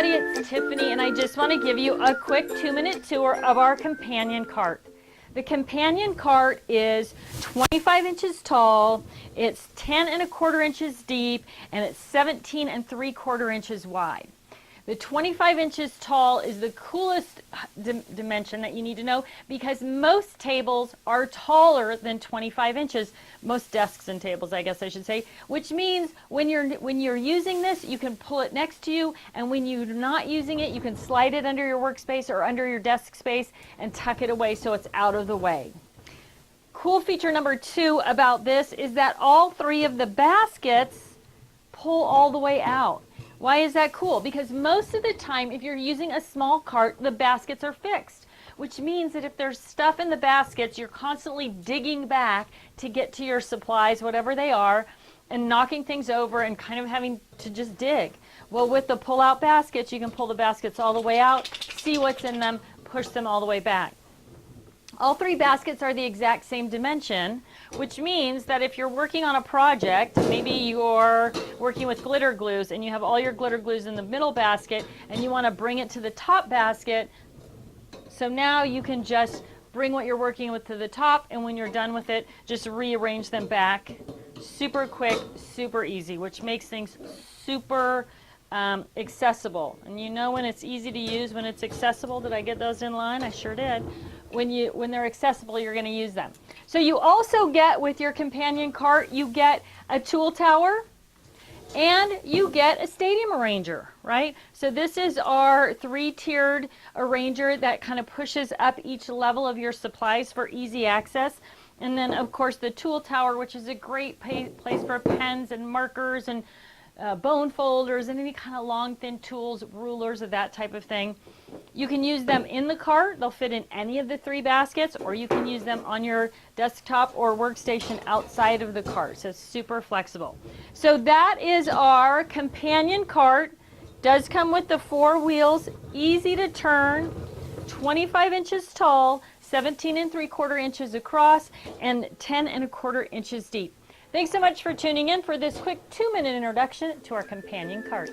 everybody, it's Tiffany, and I just want to give you a quick 2-minute tour of our companion cart. The companion cart is 25 inches tall, it's 10 1/4 inches deep, and it's 17 3/4 inches wide. The 25 inches tall is the coolest dimension that you need to know because most tables are taller than 25 inches. Most desks and tables, I guess I should say, which means when you're using this, you can pull it next to you, and when you're not using it, you can slide it under your workspace or under your desk space and tuck it away so it's out of the way. Cool feature number 2 about this is that all 3 of the baskets pull all the way out. Why is that cool? Because most of the time, if you're using a small cart, the baskets are fixed, which means that if there's stuff in the baskets, you're constantly digging back to get to your supplies, whatever they are, and knocking things over and kind of having to just dig. Well, with the pull-out baskets, you can pull the baskets all the way out, see what's in them, push them all the way back. All 3 baskets are the exact same dimension, which means that if you're working on a project, maybe you're working with glitter glues and you have all your glitter glues in the middle basket and you want to bring it to the top basket, so now you can just bring what you're working with to the top, and when you're done with it, just rearrange them back. Super quick, super easy, which makes things super accessible. And you know when it's easy to use, when it's accessible. Did I get those in line? I sure did. When they're accessible, you're going to use them. So you also get, with your companion cart, you get a tool tower and you get a stadium arranger, right? So this is our 3-tiered arranger that kind of pushes up each level of your supplies for easy access. And then, of course, the tool tower, which is a great place for pens and markers and bone folders and any kind of long, thin tools, rulers, or that type of thing. You can use them in the cart. They'll fit in any of the 3 baskets, or you can use them on your desktop or workstation outside of the cart. So it's super flexible. So that is our companion cart. Does come with the 4 wheels, easy to turn, 25 inches tall, 17 3/4 inches across, and 10 1/4 inches deep. Thanks so much for tuning in for this quick 2-minute introduction to our companion cart.